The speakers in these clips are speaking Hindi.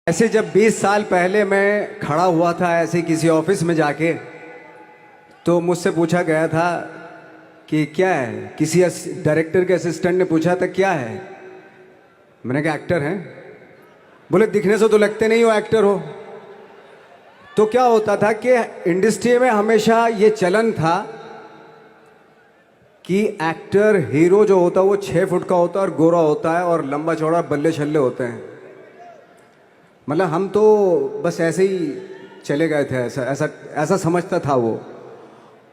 ऐसे जब 20 साल पहले मैं खड़ा हुआ था ऐसे किसी ऑफिस में जाके, तो मुझसे पूछा गया था कि क्या है। किसी डायरेक्टर के असिस्टेंट ने पूछा था क्या है। मैंने कहा एक्टर हैं। बोले दिखने से तो लगते नहीं हो एक्टर हो। तो क्या होता था कि इंडस्ट्री में हमेशा ये चलन था कि एक्टर हीरो जो होता है वो 6 फुट का होता है और गोरा होता है और लंबा चौड़ा बल्ले छल्ले होते हैं। मतलब हम तो बस ऐसे ही चले गए थे, ऐसा ऐसा ऐसा समझता था वो।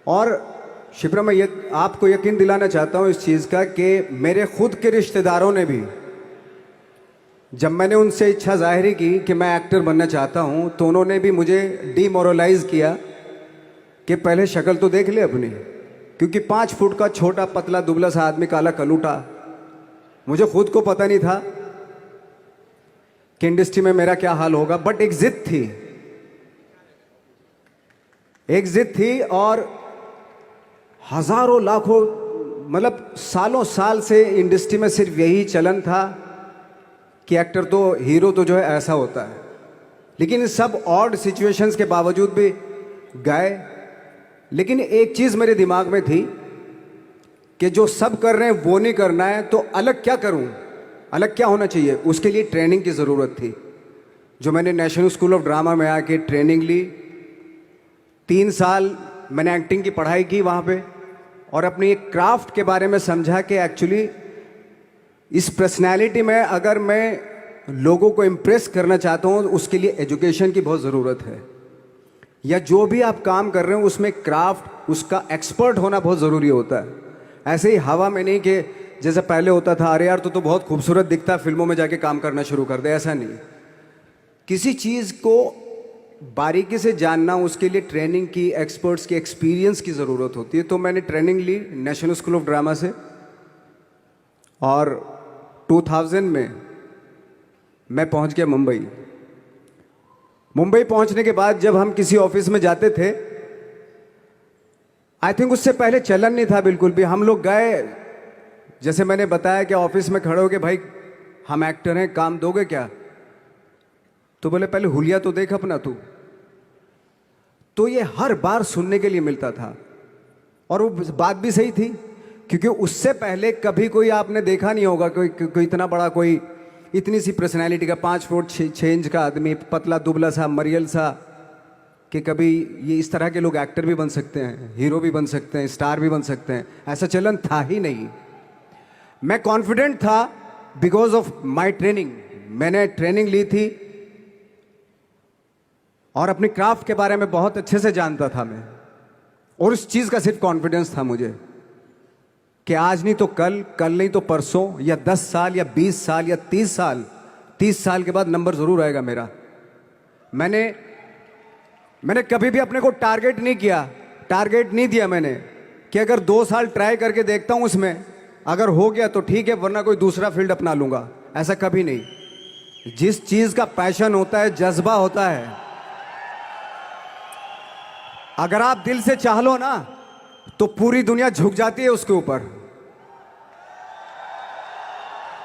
और शिप्रा, मैं ये आपको यकीन दिलाना चाहता हूँ इस चीज़ का कि मेरे खुद के रिश्तेदारों ने भी, जब मैंने उनसे इच्छा जाहिर की कि मैं एक्टर बनना चाहता हूँ, तो उन्होंने भी मुझे डीमोरलाइज किया कि पहले शक्ल तो देख ले अपनी। क्योंकि 5 फुट का छोटा पतला दुबला सा आदमी, काला कलूटा, मुझे खुद को पता नहीं था कि इंडस्ट्री में मेरा क्या हाल होगा। बट एक जिद थी, एक जिद थी। और हजारों लाखों, मतलब सालों साल से इंडस्ट्री में सिर्फ यही चलन था कि एक्टर तो, हीरो तो जो है ऐसा होता है। लेकिन इन सब ऑड सिचुएशंस के बावजूद भी गए। लेकिन एक चीज़ मेरे दिमाग में थी कि जो सब कर रहे हैं वो नहीं करना है, तो अलग क्या करूं, अलग क्या होना चाहिए। उसके लिए ट्रेनिंग की ज़रूरत थी, जो मैंने नेशनल स्कूल ऑफ ड्रामा में आके ट्रेनिंग ली। 3 साल मैंने एक्टिंग की पढ़ाई की वहाँ पे, और अपनी एक क्राफ्ट के बारे में समझा कि एक्चुअली इस पर्सनैलिटी में अगर मैं लोगों को इम्प्रेस करना चाहता हूँ, उसके लिए एजुकेशन की बहुत ज़रूरत है। या जो भी आप काम कर रहे हो उसमें क्राफ्ट, उसका एक्सपर्ट होना बहुत ज़रूरी होता है। ऐसे ही हवा में नहीं कि जैसे पहले होता था, अरे यार तो बहुत खूबसूरत दिखता है, फिल्मों में जाके काम करना शुरू कर दे। ऐसा नहीं, किसी चीज़ को बारीकी से जानना, उसके लिए ट्रेनिंग की, एक्सपर्ट्स की, एक्सपीरियंस की ज़रूरत होती है। तो मैंने ट्रेनिंग ली नेशनल स्कूल ऑफ ड्रामा से, और 2000 में मैं पहुंच गया मुंबई। मुंबई पहुंचने के बाद जब हम किसी ऑफिस में जाते थे, आई थिंक उससे पहले चलन नहीं था बिल्कुल भी। हम लोग गए, जैसे मैंने बताया कि ऑफिस में खड़े हो के, भाई हम एक्टर हैं, काम दोगे क्या। तो बोले पहले हुलिया तो देख अपना तू। तो ये हर बार सुनने के लिए मिलता था, और वो बात भी सही थी, क्योंकि उससे पहले कभी कोई आपने देखा नहीं होगा कोई इतना बड़ा, कोई इतनी सी पर्सनैलिटी का 5 फुट 6 इंच का आदमी, पतला दुबला सा मरियल सा, कि कभी ये इस तरह के लोग एक्टर भी बन सकते हैं, हीरो भी बन सकते हैं, स्टार भी बन सकते हैं। ऐसा चलन था ही नहीं। मैं कॉन्फिडेंट था बिकॉज ऑफ माई ट्रेनिंग। मैंने ट्रेनिंग ली थी और अपनी क्राफ्ट के बारे में बहुत अच्छे से जानता था मैं, और उस चीज़ का सिर्फ कॉन्फिडेंस था मुझे कि आज नहीं तो कल, कल नहीं तो परसों, या 10 साल या 20 साल या 30 साल, 30 साल के बाद नंबर ज़रूर आएगा मेरा। मैंने कभी भी अपने को टारगेट नहीं किया, टारगेट नहीं दिया मैंने कि अगर 2 साल ट्राई करके देखता हूँ, उसमें अगर हो गया तो ठीक है, वरना कोई दूसरा फील्ड अपना लूँगा। ऐसा कभी नहीं। जिस चीज़ का पैशन होता है, जज्बा होता है, अगर आप दिल से चाह लो ना, तो पूरी दुनिया झुक जाती है उसके ऊपर।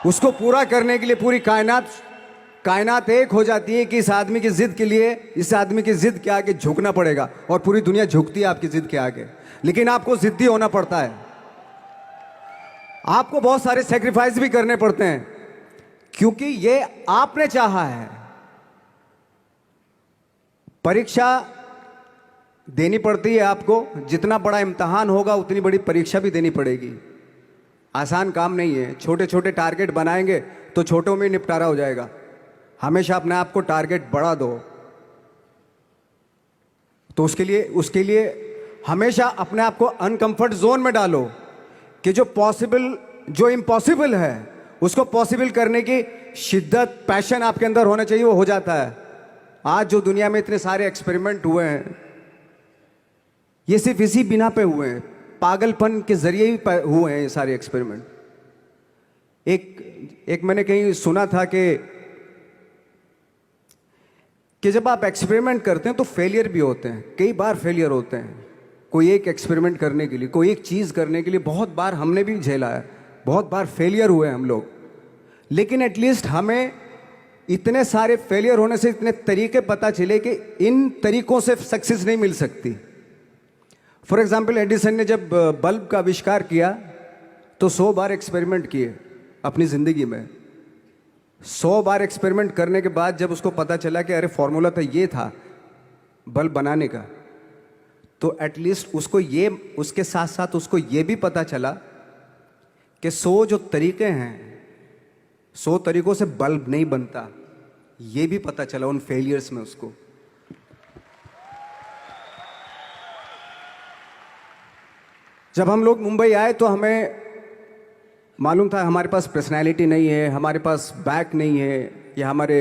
उसको पूरा करने के लिए पूरी कायनात एक हो जाती है कि इस आदमी की जिद के लिए, इस आदमी की जिद के आगे झुकना पड़ेगा, और पूरी दुनिया झुकती है आपकी जिद के आगे। लेकिन आपको जिद्दी होना पड़ता है, आपको बहुत सारे सेक्रीफाइस भी करने पड़ते हैं, क्योंकि ये आपने चाहा है। परीक्षा देनी पड़ती है आपको, जितना बड़ा इम्तहान होगा उतनी बड़ी परीक्षा भी देनी पड़ेगी। आसान काम नहीं है। छोटे छोटे टारगेट बनाएंगे तो छोटों में निपटारा हो जाएगा। हमेशा अपने आप को टारगेट बढ़ा दो। तो उसके लिए हमेशा अपने आप को अनकंफर्ट जोन में डालो, कि जो इम्पॉसिबल है उसको पॉसिबल करने की शिद्दत, पैशन आपके अंदर होना चाहिए, वो हो जाता है। आज जो दुनिया में इतने सारे एक्सपेरिमेंट हुए हैं, ये सिर्फ इसी बिना पे हुए हैं, पागलपन के जरिए ही हुए हैं ये सारे एक्सपेरिमेंट। एक मैंने कहीं सुना था कि जब आप एक्सपेरिमेंट करते हैं तो फेलियर भी होते हैं, कई बार फेलियर होते हैं। कोई एक एक्सपेरिमेंट करने के लिए, कोई एक चीज़ करने के लिए बहुत बार हमने भी झेला है, बहुत बार फेलियर हुए हम लोग। लेकिन एटलीस्ट हमें इतने सारे फेलियर होने से इतने तरीके पता चले कि इन तरीकों से सक्सेस नहीं मिल सकती। फॉर एग्जाम्पल, एडिसन ने जब बल्ब का आविष्कार किया तो 100 बार एक्सपेरिमेंट किए अपनी ज़िंदगी में। 100 बार एक्सपेरिमेंट करने के बाद जब उसको पता चला कि अरे फॉर्मूला तो ये था बल्ब बनाने का, तो एटलीस्ट उसको ये, उसके साथ साथ उसको ये भी पता चला कि 100 जो तरीके हैं, 100 तरीकों से बल्ब नहीं बनता, ये भी पता चला उन फेलियर्स में उसको। जब हम लोग मुंबई आए तो हमें मालूम था हमारे पास पर्सनैलिटी नहीं है, हमारे पास बैक नहीं है, या हमारे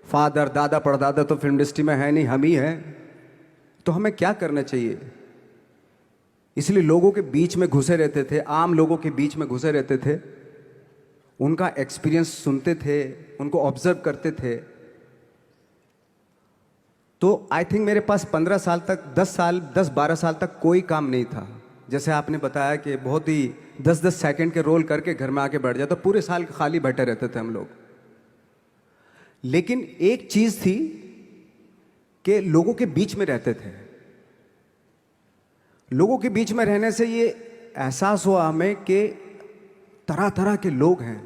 फादर दादा परदादा तो फिल्म इंडस्ट्री में है नहीं, हम ही हैं, तो हमें क्या करना चाहिए। इसलिए लोगों के बीच में घुसे रहते थे, आम लोगों के बीच में घुसे रहते थे, उनका एक्सपीरियंस सुनते थे, उनको ऑब्जर्व करते थे। तो आई थिंक मेरे पास 15 साल तक, 10-12 साल तक कोई काम नहीं था। जैसे आपने बताया कि बहुत ही 10-10 सेकंड के रोल करके घर में आके बैठ जाता, तो पूरे साल खाली बैठे रहते थे हम लोग। लेकिन एक चीज थी कि लोगों के बीच में रहते थे। लोगों के बीच में रहने से ये एहसास हुआ हमें कि तरह तरह के लोग हैं,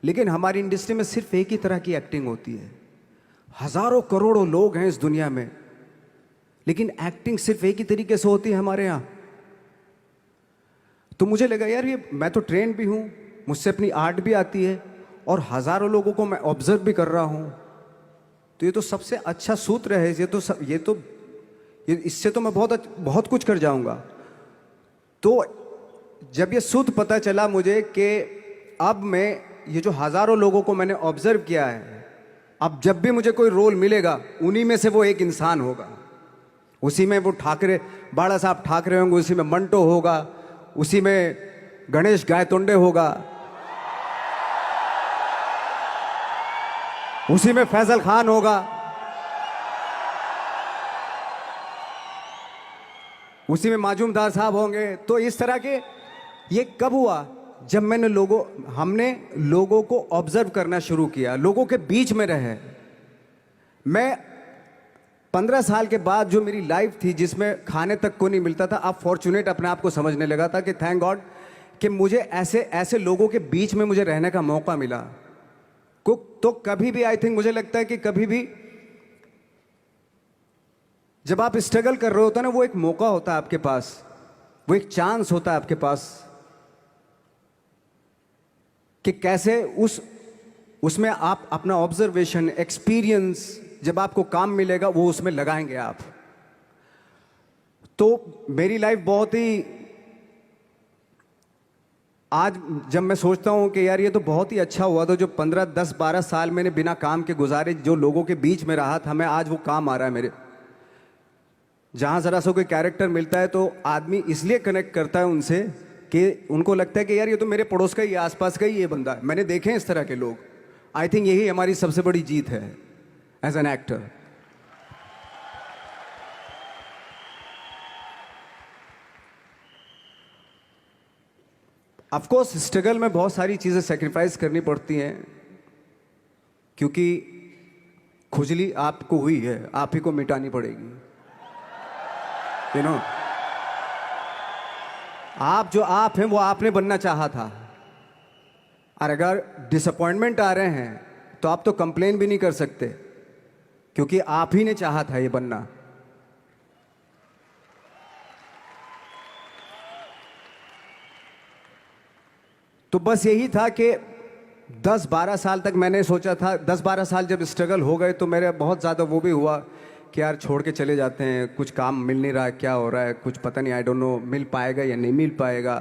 लेकिन हमारी इंडस्ट्री में सिर्फ एक ही तरह की एक्टिंग होती है। हजारों करोड़ों लोग हैं इस दुनिया में, लेकिन एक्टिंग सिर्फ एक ही तरीके से होती है हमारे यहाँ। तो मुझे लगा यार, ये मैं तो ट्रेन भी हूँ, मुझसे अपनी आर्ट भी आती है, और हजारों लोगों को मैं ऑब्जर्व भी कर रहा हूँ, तो ये तो सबसे अच्छा सूत्र है। ये इससे तो मैं बहुत कुछ कर जाऊंगा। तो जब ये सूत्र पता चला मुझे कि अब मैं ये जो हजारों लोगों को मैंने ऑब्जर्व किया है, अब जब भी मुझे कोई रोल मिलेगा उन्हीं में से वो एक इंसान होगा। उसी में वो ठाकरे, बाला साहब ठाकरे होंगे, उसी में मंटो होगा, उसी में गणेश गायतोंडे होगा, उसी में फैजल खान होगा, उसी में माजूमदार साहब होंगे। तो इस तरह के, ये कब हुआ? जब हमने लोगों को ऑब्जर्व करना शुरू किया, लोगों के बीच में रहे। मैं 15 साल के बाद जो मेरी लाइफ थी, जिसमें खाने तक को नहीं मिलता था, अब फॉर्चुनेट अपने आप को समझने लगा था कि थैंक गॉड कि मुझे ऐसे ऐसे लोगों के बीच में मुझे रहने का मौका मिला। तो कभी भी, आई थिंक मुझे लगता है कि कभी भी जब आप स्ट्रगल कर रहे होते हैं ना, वो एक मौका होता है आपके पास, वो एक चांस होता है आपके पास कि कैसे उसमें आप अपना ऑब्जर्वेशन, एक्सपीरियंस, जब आपको काम मिलेगा वो उसमें लगाएंगे आप। तो मेरी लाइफ बहुत ही, आज जब मैं सोचता हूं कि यार ये तो बहुत ही अच्छा हुआ, तो जो 15, 10, 12 साल मैंने बिना काम के गुजारे, जो लोगों के बीच में रहा था मैं, आज वो काम आ रहा है मेरे। जहां जरा सा कोई कैरेक्टर मिलता है तो आदमी इसलिए कनेक्ट करता है उनसे कि उनको लगता है कि यार ये तो मेरे पड़ोस का ही, आसपास का ही ये बंदा है। मैंने देखे हैं इस तरह के लोग। आई थिंक यही हमारी सबसे बड़ी जीत है as an actor. Of course struggle में बहुत सारी चीजें सेक्रीफाइस करनी पड़ती हैं, क्योंकि खुजली आपको हुई है, आप ही को मिटानी पड़ेगी। यू नो, आप जो आप हैं वो आपने बनना चाहा था, और अगर डिसअपॉइंटमेंट आ रहे हैं तो आप तो कंप्लेन भी नहीं कर सकते, क्योंकि आप ही ने चाहा था ये बनना। तो बस यही था कि 10-12 साल तक मैंने सोचा था, 10-12 साल जब स्ट्रगल हो गए तो मेरे बहुत ज़्यादा वो भी हुआ कि यार छोड़ के चले जाते हैं, कुछ काम मिल नहीं रहा है, क्या हो रहा है कुछ पता नहीं, आई डोंट नो मिल पाएगा या नहीं मिल पाएगा।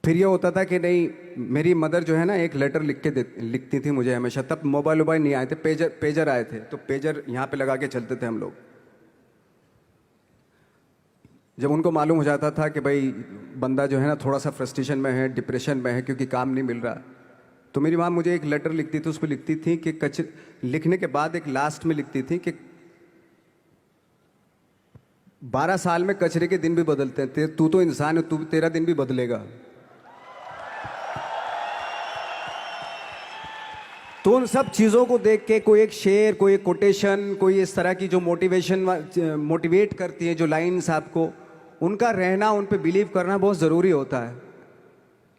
फिर ये होता था कि नहीं, मेरी मदर जो है ना एक लेटर लिखती थी मुझे हमेशा। तब मोबाइल नहीं आए थे, पेजर आए थे, तो पेजर यहाँ पे लगा के चलते थे हम लोग। जब उनको मालूम हो जाता था कि भाई बंदा जो है ना थोड़ा सा फ्रस्ट्रेशन में है, डिप्रेशन में है, क्योंकि काम नहीं मिल रहा, तो मेरी माँ मुझे एक लेटर लिखती थी। उसमें लिखती थी कि लिखने के बाद एक लास्ट में लिखती थी कि 12 साल में कचरे के दिन भी बदलते हैं, तू तो इंसान है, तेरा दिन भी बदलेगा। तो उन सब चीज़ों को देख के कोई एक शेर, कोई एक कोटेशन, कोई इस तरह की जो मोटिवेट करती है जो लाइंस आपको, उनका रहना, उन पे बिलीव करना बहुत ज़रूरी होता है,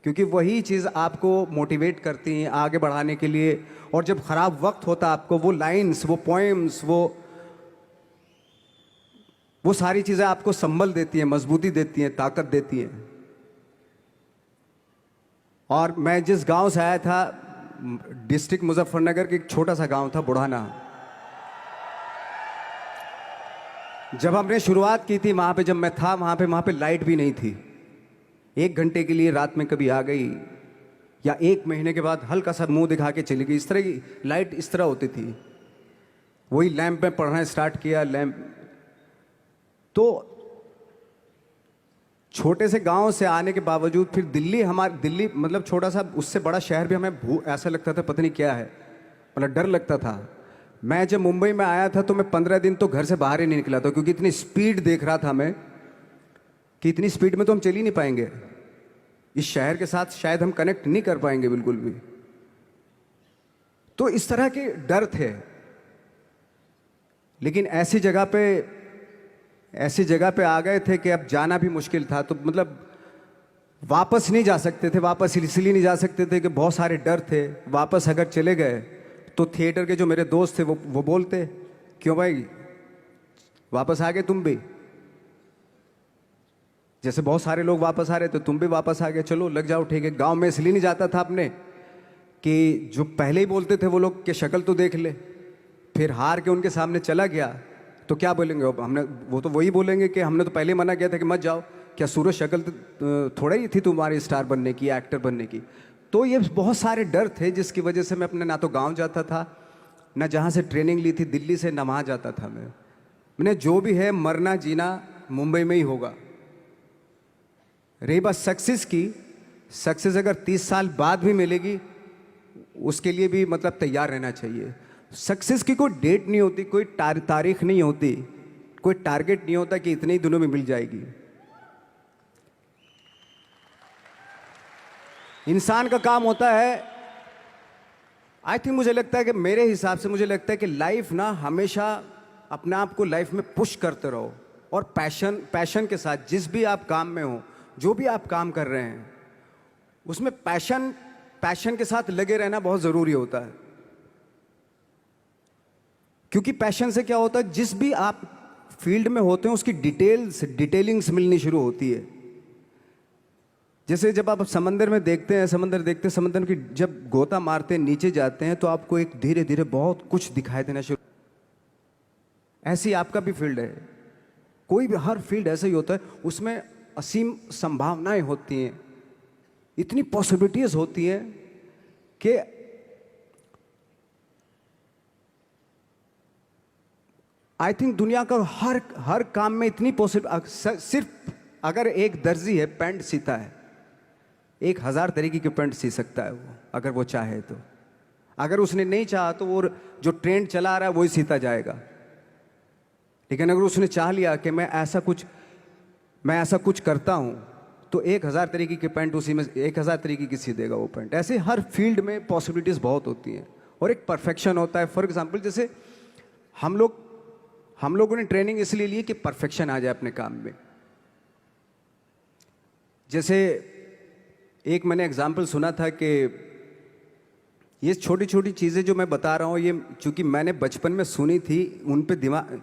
क्योंकि वही चीज़ आपको मोटिवेट करती हैं आगे बढ़ाने के लिए। और जब ख़राब वक्त होता है आपको, वो लाइंस, वो पोएम्स, वो सारी चीज़ें आपको संबल देती हैं, मजबूती देती हैं, ताकत देती हैं। और मैं जिस गांव से आया था, डिस्ट्रिक्ट मुजफ्फरनगर के एक छोटा सा गांव था बुढ़ाना। जब हमने शुरुआत की थी वहाँ पे, जब मैं था वहाँ पे लाइट भी नहीं थी। 1 घंटे के लिए रात में कभी आ गई, या 1 महीने के बाद हल्का सा मुंह दिखा के चली गई। इस तरह की लाइट इस तरह होती थी। वही लैंप में पढ़ना स्टार्ट किया, लैंप। तो छोटे से गांव से आने के बावजूद फिर दिल्ली मतलब छोटा सा, उससे बड़ा शहर भी हमें ऐसा लगता था पता नहीं क्या है, मतलब डर लगता था। मैं जब मुंबई में आया था तो मैं 15 दिन तो घर से बाहर ही नहीं निकला था, क्योंकि इतनी स्पीड देख रहा था मैं कि इतनी स्पीड में तो हम चल ही नहीं पाएंगे, इस शहर के साथ शायद हम कनेक्ट नहीं कर पाएंगे बिल्कुल भी। तो इस तरह के डर थे। लेकिन ऐसी जगह पे आ गए थे कि अब जाना भी मुश्किल था। तो मतलब वापस नहीं जा सकते थे। वापस इसलिए नहीं जा सकते थे कि बहुत सारे डर थे। वापस अगर चले गए तो थिएटर के जो मेरे दोस्त थे वो बोलते, क्यों भाई वापस आ गए तुम भी, जैसे बहुत सारे लोग वापस आ रहे थे तुम भी वापस आ गए, चलो लग जाओ ठीक है। गांव में इसलिए नहीं जाता था अपने कि जो पहले ही बोलते थे वो लोग कि शक्ल तो देख ले, फिर हार के उनके सामने चला गया तो क्या बोलेंगे हमने, वो तो वही बोलेंगे कि हमने तो पहले मना किया था कि मत जाओ, क्या सूरज शक्ल थोड़ा ही थी तुम्हारी स्टार बनने की, एक्टर बनने की। तो ये बहुत सारे डर थे जिसकी वजह से मैं अपने ना तो गांव जाता था, ना जहाँ से ट्रेनिंग ली थी दिल्ली से, ना वहाँ जाता था। मैंने जो भी है मरना जीना मुंबई में ही होगा। रही बात सक्सेस की, सक्सेस अगर 30 साल बाद भी मिलेगी उसके लिए भी मतलब तैयार रहना चाहिए। सक्सेस की कोई डेट नहीं होती, कोई तारीख नहीं होती, कोई टारगेट नहीं होता कि इतने ही दिनों में मिल जाएगी। इंसान का काम होता है, आई थिंक मुझे लगता है कि मेरे हिसाब से मुझे लगता है कि लाइफ ना हमेशा अपने आप को लाइफ में पुश करते रहो, और पैशन के साथ जिस भी आप काम में हो, जो भी आप काम कर रहे हैं उसमें पैशन के साथ लगे रहना बहुत ज़रूरी होता है। क्योंकि पैशन से क्या होता है, जिस भी आप फील्ड में होते हैं उसकी डिटेलिंग्स मिलनी शुरू होती है। जैसे जब आप समंदर में देखते हैं, समंदर की जब गोता मारते हैं, नीचे जाते हैं तो आपको एक धीरे धीरे बहुत कुछ दिखाई देना शुरू। ऐसी आपका भी फील्ड है, कोई भी हर फील्ड ऐसा ही होता है, उसमें असीम संभावनाएं होती हैं, इतनी पॉसिबिलिटीज होती हैं कि आई थिंक दुनिया का हर काम में इतनी सिर्फ अगर एक दर्जी है पैंट सीता है, 1000 तरीके की पैंट सी सकता है वो, अगर वो चाहे तो। अगर उसने नहीं चाहा तो वो जो ट्रेंड चला आ रहा है वही सीता जाएगा। लेकिन अगर उसने चाह लिया कि मैं ऐसा कुछ करता हूं, तो 1000 तरीके की पैंट उसी में 1000 तरीके की सी देगा वो पैंट। ऐसे हर फील्ड में पॉसिबिलिटीज बहुत होती हैं और एक परफेक्शन होता है। फॉर एग्जाम्पल जैसे हम लोगों ने ट्रेनिंग इसलिए ली कि परफेक्शन आ जाए अपने काम में। जैसे एक मैंने एग्जाम्पल सुना था कि ये छोटी छोटी चीज़ें जो मैं बता रहा हूँ, ये चूंकि मैंने बचपन में सुनी थी, उन पे दिमाग,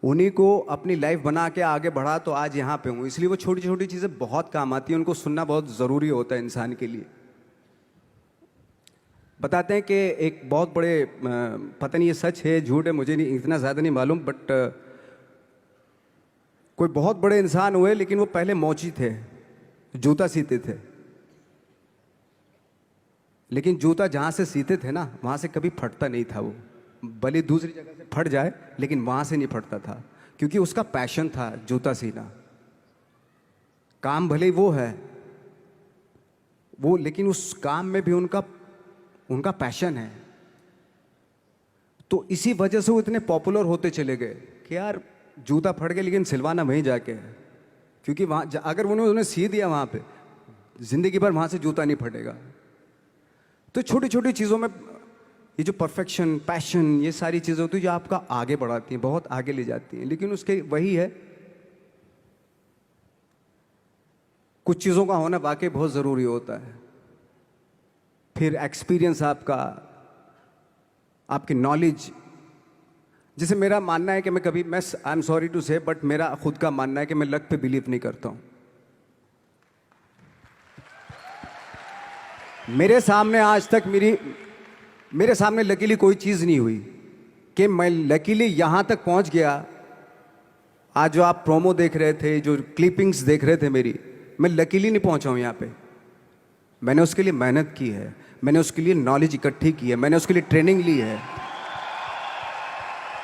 उन्हीं को अपनी लाइफ बना के आगे बढ़ा तो आज यहाँ पे हूँ। इसलिए वो छोटी छोटी चीज़ें बहुत काम आती हैं, उनको सुनना बहुत ज़रूरी होता है इंसान के लिए। बताते हैं कि एक बहुत बड़े, पता नहीं ये सच है झूठ है, मुझे नहीं इतना ज़्यादा नहीं मालूम, बट कोई बहुत बड़े इंसान हुए, लेकिन वो पहले मोची थे, जूता सीते थे। लेकिन जूता जहाँ से सीते थे ना, वहाँ से कभी फटता नहीं था वो, भले दूसरी जगह से फट जाए लेकिन वहाँ से नहीं फटता था, क्योंकि उसका पैशन था जूता सीना। काम भले ही वो है वो, लेकिन उस काम में भी उनका पैशन है। तो इसी वजह से वो इतने पॉपुलर होते चले गए कि यार जूता फट गया लेकिन सिलवाना वहीं जाके है, क्योंकि वहाँ अगर उन्होंने सी दिया वहाँ पे, जिंदगी भर वहाँ से जूता नहीं फटेगा। तो छोटी छोटी चीज़ों में ये जो परफेक्शन, पैशन, ये सारी चीज़ें होती हैं जो आपका आगे बढ़ाती हैं, बहुत आगे ले जाती हैं। लेकिन उसके वही है, कुछ चीज़ों का होना वाकई बहुत ज़रूरी होता है। फिर एक्सपीरियंस आपका, आपकी नॉलेज। जैसे मेरा मानना है कि मैं आई एम सॉरी टू से, बट मेरा खुद का मानना है कि मैं लक पे बिलीव नहीं करता हूँ। मेरे सामने आज तक मेरे सामने लकीली कोई चीज़ नहीं हुई कि मैं लकीली यहाँ तक पहुँच गया। आज जो आप प्रोमो देख रहे थे, जो क्लिपिंग्स देख रहे थे मेरी, मैं लकीली नहीं पहुँचा हूँ यहाँ पे। मैंने उसके लिए मेहनत की है, मैंने उसके लिए नॉलेज इकट्ठी की है, मैंने उसके लिए ट्रेनिंग ली है।